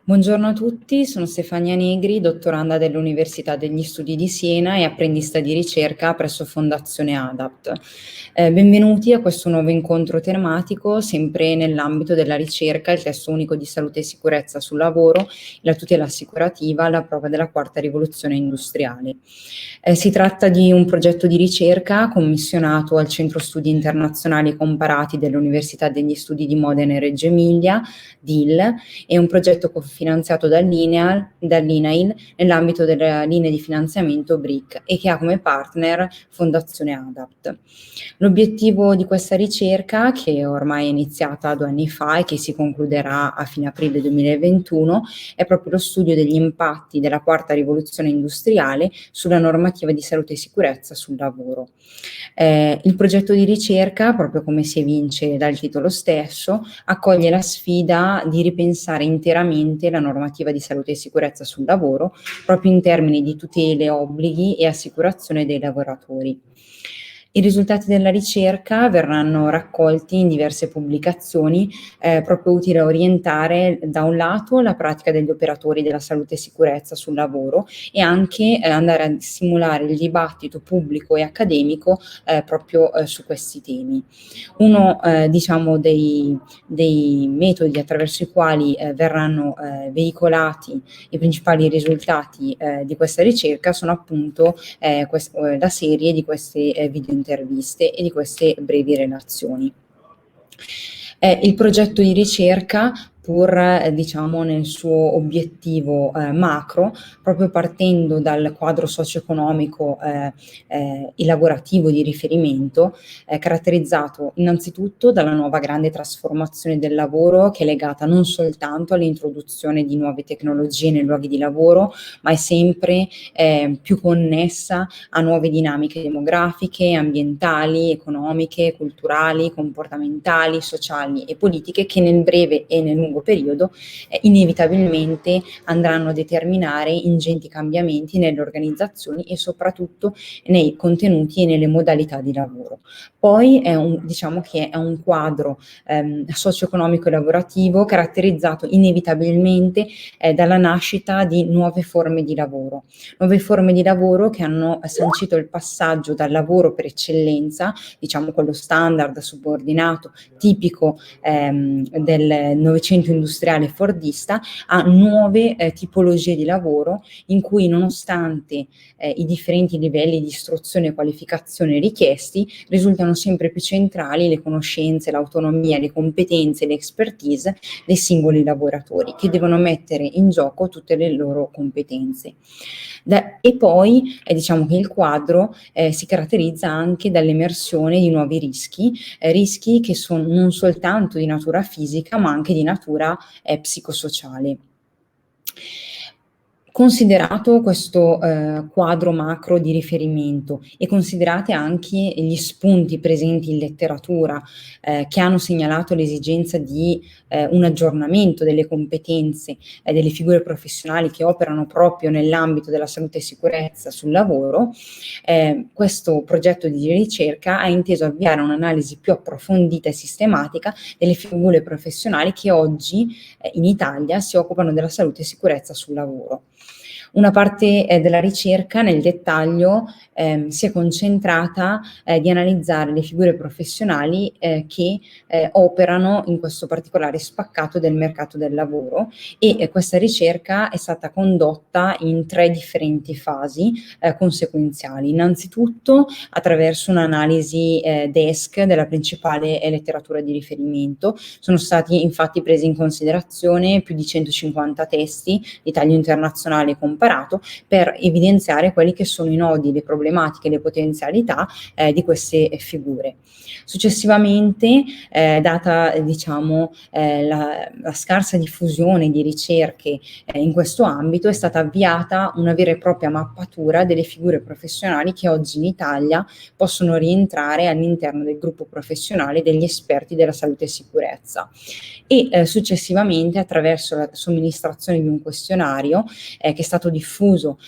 Buongiorno a tutti, sono Stefania Negri, dottoranda dell'Università degli Studi di Siena e apprendista di ricerca presso Fondazione ADAPT. Benvenuti a questo nuovo incontro tematico, sempre nell'ambito della ricerca, il testo unico di salute e sicurezza sul lavoro, la tutela assicurativa alla prova della quarta rivoluzione industriale. Si tratta di un progetto di ricerca commissionato al Centro Studi Internazionali Comparati dell'Università degli Studi di Modena e Reggio Emilia, DIL, è un progetto cofinanziato dall'INAIL nell'ambito della linea di finanziamento BRIC e che ha come partner Fondazione ADAPT. L'obiettivo di questa ricerca, che ormai è iniziata 2 anni fa e che si concluderà a fine aprile 2021, è proprio lo studio degli impatti della quarta rivoluzione industriale sulla normativa di salute e sicurezza sul lavoro. Il progetto di ricerca, proprio come si evince dal titolo stesso, accoglie la sfida di ripensare interamente la normativa di salute e sicurezza sul lavoro, proprio in termini di tutele, obblighi e assicurazione dei lavoratori. I risultati della ricerca verranno raccolti in diverse pubblicazioni, proprio utili a orientare da un lato la pratica degli operatori della salute e sicurezza sul lavoro e anche andare a stimolare il dibattito pubblico e accademico proprio su questi temi. Uno diciamo dei metodi attraverso i quali verranno veicolati i principali risultati di questa ricerca sono appunto la serie di queste video interviste e di queste brevi relazioni. Il progetto di ricerca, pur diciamo nel suo obiettivo macro, proprio partendo dal quadro socio-economico e lavorativo di riferimento, caratterizzato innanzitutto dalla nuova grande trasformazione del lavoro, che è legata non soltanto all'introduzione di nuove tecnologie nei luoghi di lavoro, ma è sempre più connessa a nuove dinamiche demografiche, ambientali, economiche, culturali, comportamentali, sociali e politiche che nel breve e nel lungo periodo inevitabilmente andranno a determinare ingenti cambiamenti nelle organizzazioni e soprattutto nei contenuti e nelle modalità di lavoro. Poi diciamo che è un quadro socio-economico e lavorativo caratterizzato inevitabilmente dalla nascita di nuove forme di lavoro che hanno sancito il passaggio dal lavoro per eccellenza, diciamo quello standard, subordinato, tipico del Novecento industriale fordista, a nuove tipologie di lavoro in cui, nonostante i differenti livelli di istruzione e qualificazione richiesti, risultano sempre più centrali le conoscenze, l'autonomia, le competenze, l'expertise dei singoli lavoratori, che devono mettere in gioco tutte le loro competenze. E poi diciamo che il quadro si caratterizza anche dall'emersione di nuovi rischi che sono non soltanto di natura fisica ma anche di natura psicosociale. Considerato questo quadro macro di riferimento e considerate anche gli spunti presenti in letteratura che hanno segnalato l'esigenza di un aggiornamento delle competenze delle figure professionali che operano proprio nell'ambito della salute e sicurezza sul lavoro, questo progetto di ricerca ha inteso avviare un'analisi più approfondita e sistematica delle figure professionali che oggi in Italia si occupano della salute e sicurezza sul lavoro. Una parte della ricerca nel dettaglio si è concentrata di analizzare le figure professionali che operano in questo particolare spaccato del mercato del lavoro e questa ricerca è stata condotta in 3 differenti fasi conseguenziali. Innanzitutto attraverso un'analisi desk della principale letteratura di riferimento. Sono stati infatti presi in considerazione più di 150 testi di taglio internazionale comparato per evidenziare quelli che sono i nodi, le problematiche, le potenzialità di queste figure. Successivamente, data diciamo la scarsa diffusione di ricerche in questo ambito, è stata avviata una vera e propria mappatura delle figure professionali che oggi in Italia possono rientrare all'interno del gruppo professionale degli esperti della salute e sicurezza e successivamente attraverso la somministrazione di un questionario che è stato stato diffuso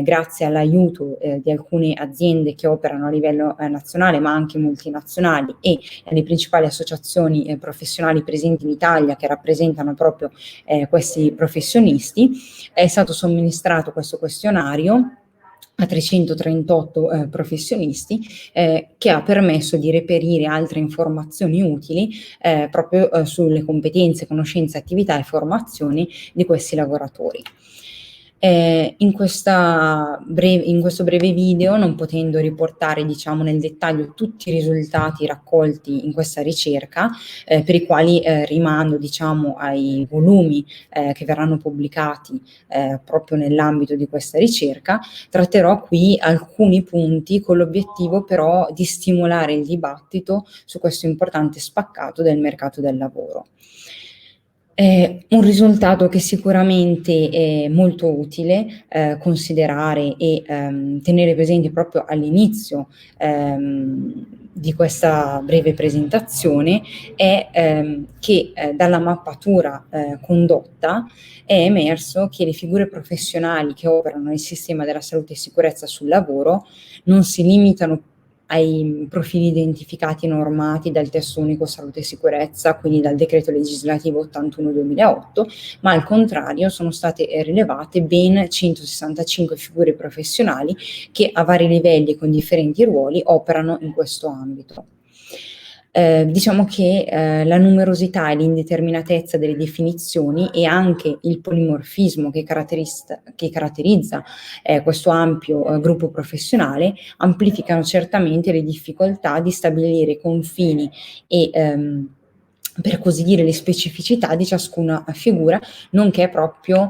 grazie all'aiuto di alcune aziende che operano a livello nazionale, ma anche multinazionali, e le principali associazioni professionali presenti in Italia che rappresentano proprio questi professionisti. È stato somministrato questo questionario a 338 professionisti, che ha permesso di reperire altre informazioni utili proprio sulle competenze, conoscenze, attività e formazioni di questi lavoratori. In questo breve video, non potendo riportare, diciamo, nel dettaglio tutti i risultati raccolti in questa ricerca, per i quali rimando, diciamo, ai volumi che verranno pubblicati proprio nell'ambito di questa ricerca, tratterò qui alcuni punti con l'obiettivo però di stimolare il dibattito su questo importante spaccato del mercato del lavoro. Un risultato che sicuramente è molto utile considerare e tenere presente proprio all'inizio di questa breve presentazione è che dalla mappatura condotta è emerso che le figure professionali che operano nel sistema della salute e sicurezza sul lavoro non si limitano ai profili identificati e normati dal Testo Unico Salute e Sicurezza, quindi dal decreto legislativo 81/2008, ma al contrario sono state rilevate ben 165 figure professionali che a vari livelli e con differenti ruoli operano in questo ambito. Diciamo che la numerosità e l'indeterminatezza delle definizioni e anche il polimorfismo che caratterizza questo ampio gruppo professionale amplificano certamente le difficoltà di stabilire confini e per così dire le specificità di ciascuna figura, nonché proprio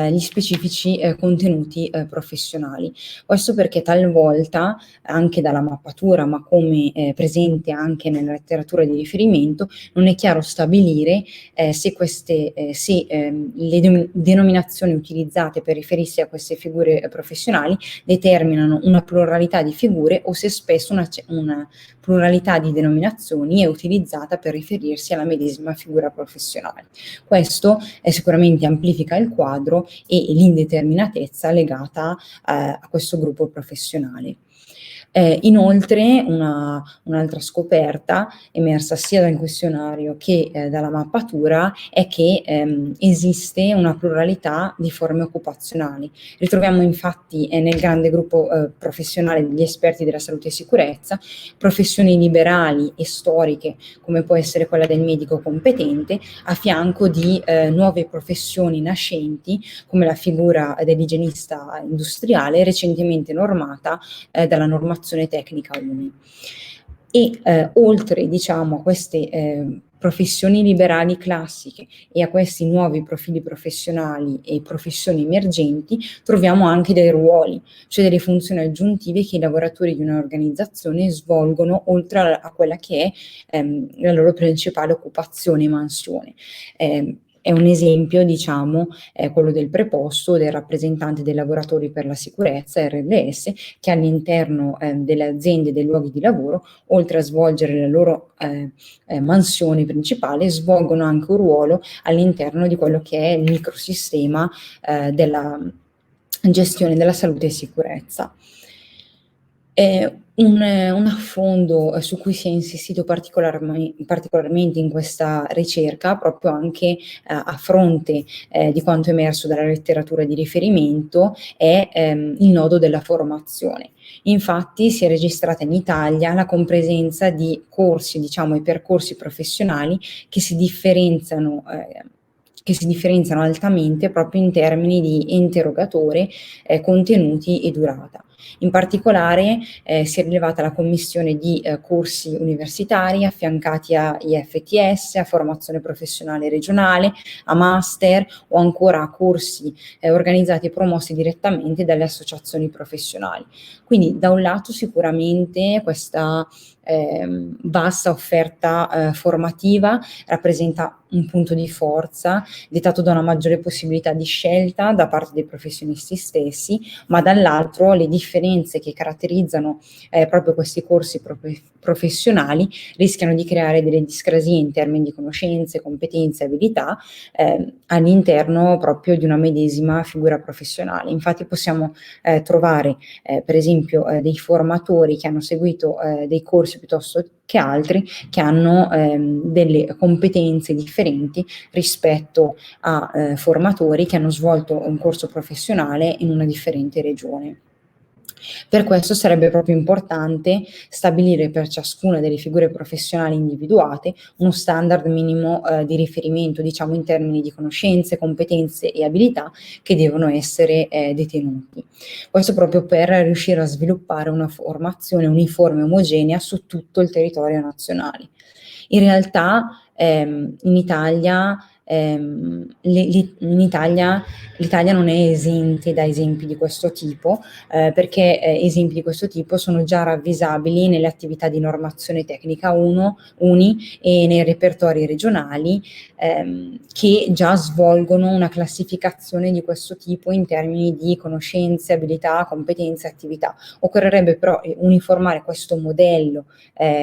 gli specifici contenuti professionali. Questo perché talvolta anche dalla mappatura, ma come presente anche nella letteratura di riferimento, non è chiaro stabilire se le denominazioni utilizzate per riferirsi a queste figure professionali determinano una pluralità di figure o se spesso una pluralità di denominazioni è utilizzata per riferirsi alla medesima figura professionale. Questo sicuramente amplifica il quadro e l'indeterminatezza legata a questo gruppo professionale. Inoltre un'altra scoperta emersa sia dal questionario che dalla mappatura è che esiste una pluralità di forme occupazionali. Ritroviamo infatti nel grande gruppo professionale degli esperti della salute e sicurezza professioni liberali e storiche come può essere quella del medico competente a fianco di nuove professioni nascenti come la figura dell'igienista industriale recentemente normata dalla normazione tecnica UNI. E oltre, diciamo, a queste professioni liberali classiche e a questi nuovi profili professionali e professioni emergenti, troviamo anche dei ruoli, cioè delle funzioni aggiuntive che i lavoratori di un'organizzazione svolgono oltre a quella che è la loro principale occupazione e mansione. È un esempio, diciamo, quello del preposto, del rappresentante dei lavoratori per la sicurezza, RLS, che all'interno delle aziende e dei luoghi di lavoro, oltre a svolgere la loro mansione principale, svolgono anche un ruolo all'interno di quello che è il microsistema della gestione della salute e sicurezza. Un affondo su cui si è insistito particolarmente in questa ricerca, proprio anche a fronte di quanto emerso dalla letteratura di riferimento, è il nodo della formazione. Infatti si è registrata in Italia la compresenza di corsi, diciamo, e percorsi professionali che si differenziano altamente proprio in termini di interrogatore, contenuti e durata. In particolare si è rilevata la commissione di corsi universitari affiancati a IFTS, a formazione professionale regionale, a master o ancora a corsi organizzati e promossi direttamente dalle associazioni professionali. Quindi da un lato sicuramente questa vasta offerta formativa, rappresenta un punto di forza dettato da una maggiore possibilità di scelta da parte dei professionisti stessi, ma dall'altro le differenze che caratterizzano proprio questi corsi professionali rischiano di creare delle discrasie in termini di conoscenze, competenze e abilità all'interno proprio di una medesima figura professionale. Infatti possiamo trovare per esempio dei formatori che hanno seguito dei corsi piuttosto che altri che hanno delle competenze differenti rispetto a formatori che hanno svolto un corso professionale in una differente regione. Per questo sarebbe proprio importante stabilire per ciascuna delle figure professionali individuate uno standard minimo di riferimento, diciamo in termini di conoscenze, competenze e abilità che devono essere detenuti. Questo proprio per riuscire a sviluppare una formazione uniforme e omogenea su tutto il territorio nazionale. In realtà in Italia l'Italia non è esente da esempi di questo tipo, perché esempi di questo tipo sono già ravvisabili nelle attività di normazione tecnica UNI e nei repertori regionali che già svolgono una classificazione di questo tipo in termini di conoscenze, abilità, competenze e attività. Occorrerebbe però uniformare questo modello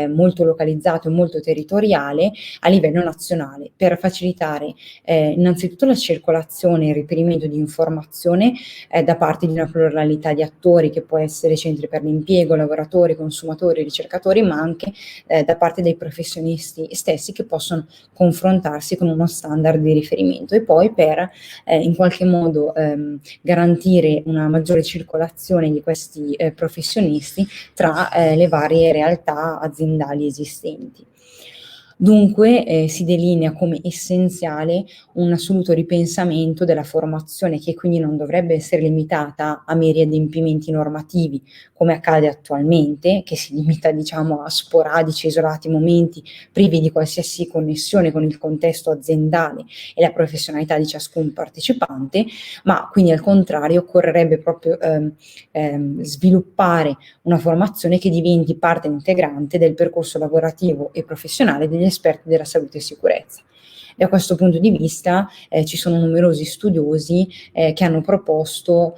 molto localizzato e molto territoriale a livello nazionale per facilitare innanzitutto la circolazione e il reperimento di informazione da parte di una pluralità di attori che può essere centri per l'impiego, lavoratori, consumatori, ricercatori, ma anche da parte dei professionisti stessi che possono confrontarsi con uno standard di riferimento e poi per in qualche modo garantire una maggiore circolazione di questi professionisti tra le varie realtà aziendali esistenti. Dunque si delinea come essenziale un assoluto ripensamento della formazione che quindi non dovrebbe essere limitata a meri adempimenti normativi come accade attualmente, che si limita diciamo a sporadici, isolati momenti privi di qualsiasi connessione con il contesto aziendale e la professionalità di ciascun partecipante, ma quindi al contrario occorrerebbe proprio sviluppare una formazione che diventi parte integrante del percorso lavorativo e professionale degli esperti della salute e sicurezza. Da questo punto di vista ci sono numerosi studiosi che hanno proposto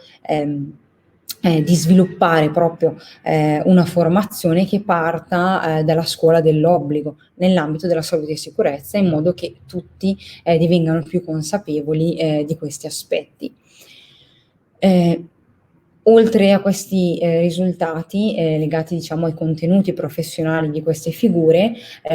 di sviluppare proprio una formazione che parta dalla scuola dell'obbligo nell'ambito della salute e sicurezza in modo che tutti divengano più consapevoli di questi aspetti. Oltre a questi risultati legati diciamo ai contenuti professionali di queste figure,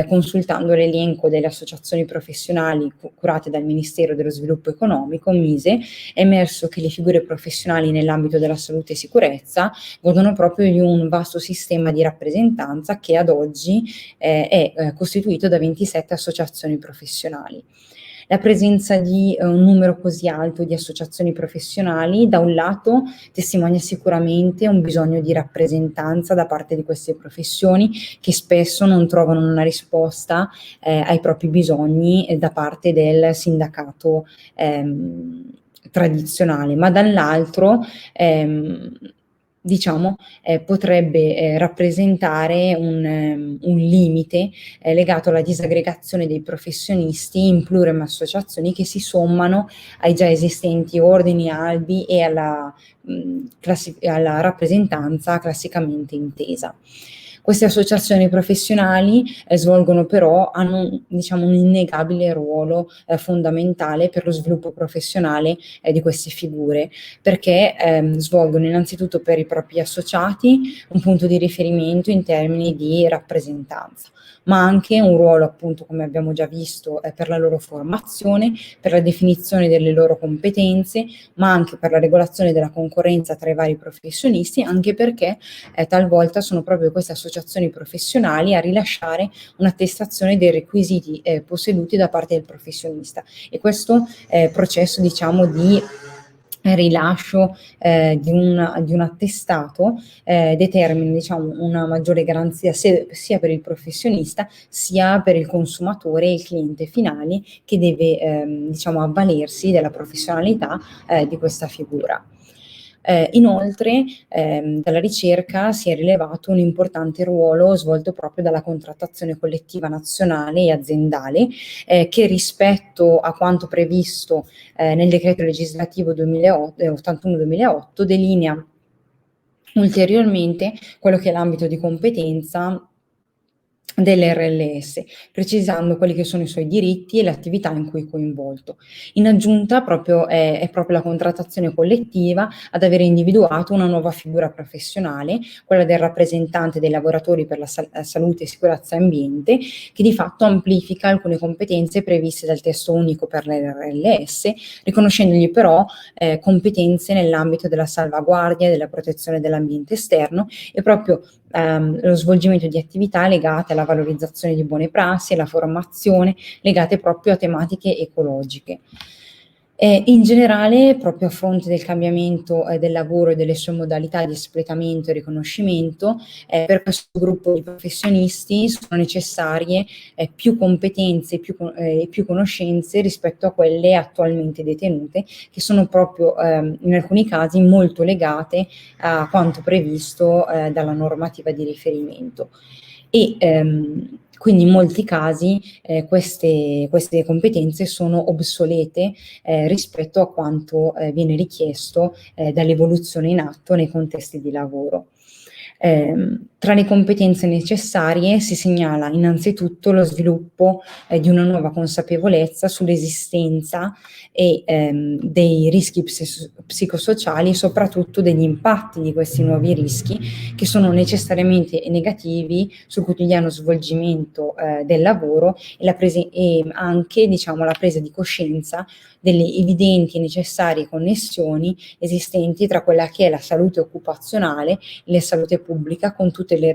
consultando l'elenco delle associazioni professionali curate dal Ministero dello Sviluppo Economico, MISE, è emerso che le figure professionali nell'ambito della salute e sicurezza godono proprio di un vasto sistema di rappresentanza che ad oggi è costituito da 27 associazioni professionali. La presenza di un numero così alto di associazioni professionali, da un lato, testimonia sicuramente un bisogno di rappresentanza da parte di queste professioni che spesso non trovano una risposta ai propri bisogni da parte del sindacato tradizionale, ma dall'altro diciamo potrebbe rappresentare un limite legato alla disaggregazione dei professionisti in plurime associazioni che si sommano ai già esistenti ordini, albi e alla rappresentanza classicamente intesa. Queste associazioni professionali hanno diciamo un innegabile ruolo fondamentale per lo sviluppo professionale di queste figure, perché svolgono innanzitutto per i propri associati un punto di riferimento in termini di rappresentanza, ma anche un ruolo appunto, come abbiamo già visto, per la loro formazione, per la definizione delle loro competenze, ma anche per la regolazione della concorrenza tra i vari professionisti, anche perché talvolta sono proprio queste associazioni professionali a rilasciare un'attestazione dei requisiti posseduti da parte del professionista e questo processo diciamo di rilascio di un attestato determina diciamo una maggiore garanzia sia per il professionista sia per il consumatore e il cliente finale che deve diciamo avvalersi della professionalità di questa figura. Inoltre, dalla ricerca si è rilevato un importante ruolo svolto proprio dalla contrattazione collettiva nazionale e aziendale, che rispetto a quanto previsto nel decreto legislativo 81-2008 delinea ulteriormente quello che è l'ambito di competenza dell'RLS, precisando quelli che sono i suoi diritti e le attività in cui è coinvolto. In aggiunta, è proprio la contrattazione collettiva ad avere individuato una nuova figura professionale, quella del rappresentante dei lavoratori per la salute, sicurezza e ambiente, che di fatto amplifica alcune competenze previste dal testo unico per l'RLS, riconoscendogli però competenze nell'ambito della salvaguardia e della protezione dell'ambiente esterno e proprio lo svolgimento di attività legate alla valorizzazione di buone prassi e la formazione legate proprio a tematiche ecologiche. In generale, proprio a fronte del cambiamento del lavoro e delle sue modalità di espletamento e riconoscimento, per questo gruppo di professionisti sono necessarie più competenze e più conoscenze rispetto a quelle attualmente detenute, che sono proprio in alcuni casi molto legate a quanto previsto dalla normativa di riferimento. E quindi in molti casi queste competenze sono obsolete rispetto a quanto viene richiesto dall'evoluzione in atto nei contesti di lavoro. Tra le competenze necessarie si segnala innanzitutto lo sviluppo di una nuova consapevolezza sull'esistenza e dei rischi psicosociali e soprattutto degli impatti di questi nuovi rischi che sono necessariamente negativi sul quotidiano svolgimento del lavoro e anche diciamo, la presa di coscienza delle evidenti e necessarie connessioni esistenti tra quella che è la salute occupazionale e la salute pubblica con tutte le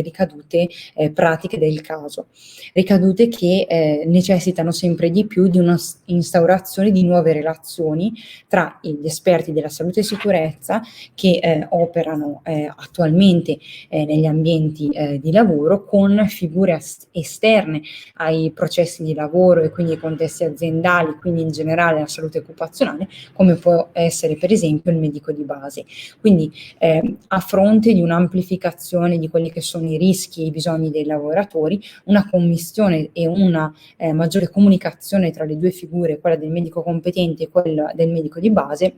ricadute pratiche del caso. Ricadute che necessitano sempre di più di una instaurazione di nuove relazioni tra gli esperti della salute e sicurezza che operano attualmente negli ambienti di lavoro con figure esterne ai processi di lavoro e quindi ai contesti aziendali, quindi in generale la salute occupazionale, come può essere per esempio il medico di base. Quindi a fronte di un'amplificazione di quelli che sono i rischi e i bisogni dei lavoratori, una commistione e una maggiore comunicazione tra le due figure, quella del medico competente e quella del medico di base,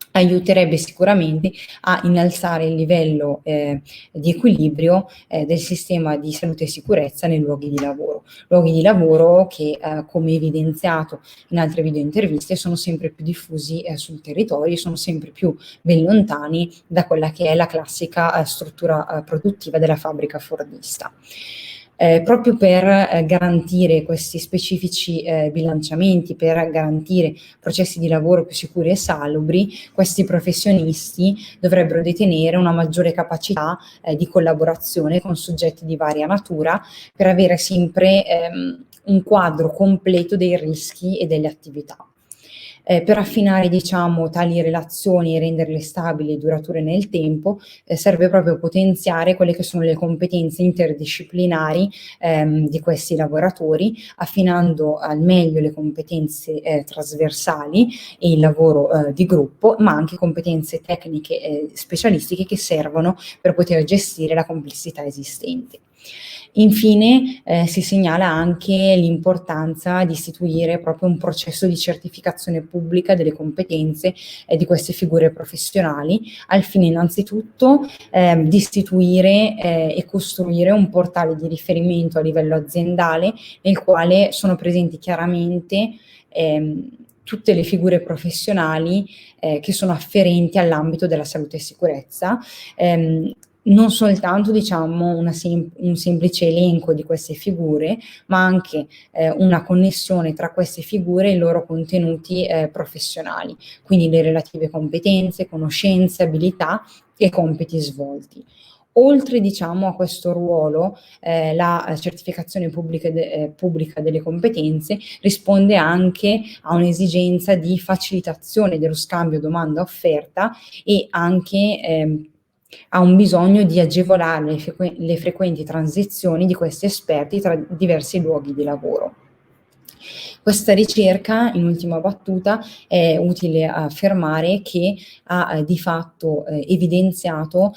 aiuterebbe sicuramente a innalzare il livello di equilibrio del sistema di salute e sicurezza nei luoghi di lavoro che come evidenziato in altre video interviste sono sempre più diffusi sul territorio e sono sempre più ben lontani da quella che è la classica struttura produttiva della fabbrica fordista. Proprio per garantire questi specifici bilanciamenti, per garantire processi di lavoro più sicuri e salubri, questi professionisti dovrebbero detenere una maggiore capacità di collaborazione con soggetti di varia natura per avere sempre un quadro completo dei rischi e delle attività. Per affinare diciamo, tali relazioni e renderle stabili e durature nel tempo, serve proprio potenziare quelle che sono le competenze interdisciplinari di questi lavoratori, affinando al meglio le competenze trasversali e il lavoro di gruppo, ma anche competenze tecniche e specialistiche che servono per poter gestire la complessità esistente. Infine si segnala anche l'importanza di istituire proprio un processo di certificazione pubblica delle competenze di queste figure professionali, al fine innanzitutto di istituire e costruire un portale di riferimento a livello aziendale nel quale sono presenti chiaramente tutte le figure professionali che sono afferenti all'ambito della salute e sicurezza, non soltanto diciamo un semplice elenco di queste figure, ma anche una connessione tra queste figure e i loro contenuti professionali, quindi le relative competenze, conoscenze, abilità e compiti svolti. Oltre diciamo, a questo ruolo, la certificazione pubblica delle competenze risponde anche a un'esigenza di facilitazione dello scambio domanda-offerta e anche ha un bisogno di agevolare le frequenti transizioni di questi esperti tra diversi luoghi di lavoro. Questa ricerca, in ultima battuta, è utile affermare che ha di fatto evidenziato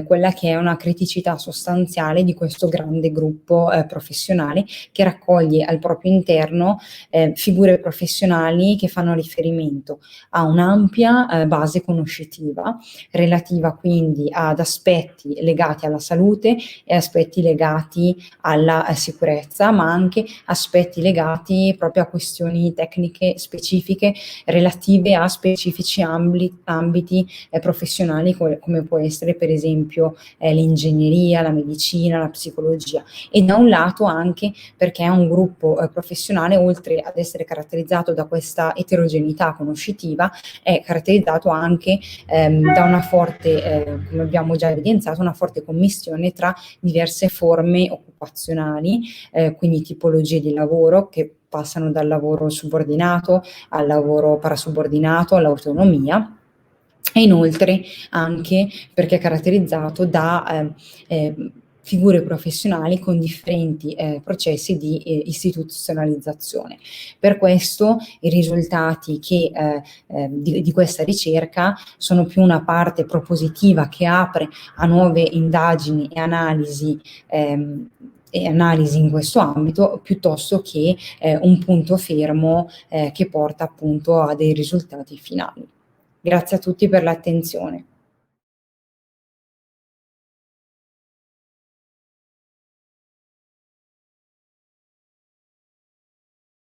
quella che è una criticità sostanziale di questo grande gruppo professionale, che raccoglie al proprio interno figure professionali che fanno riferimento a un'ampia base conoscitiva, relativa quindi ad aspetti legati alla salute e aspetti legati alla sicurezza, ma anche aspetti legati proprio a questioni tecniche specifiche relative a specifici ambiti professionali, come può essere per esempio l'ingegneria, la medicina, la psicologia. E da un lato anche perché è un gruppo professionale, oltre ad essere caratterizzato da questa eterogeneità conoscitiva, è caratterizzato anche da una forte, come abbiamo già evidenziato, una forte commistione tra diverse forme occupazionali, quindi tipologie di lavoro che passano dal lavoro subordinato al lavoro parasubordinato, all'autonomia, e inoltre anche perché è caratterizzato da figure professionali con differenti processi di istituzionalizzazione. Per questo i risultati di questa ricerca sono più una parte propositiva che apre a nuove indagini e analisi in questo ambito, piuttosto che un punto fermo che porta appunto a dei risultati finali. Grazie a tutti per l'attenzione.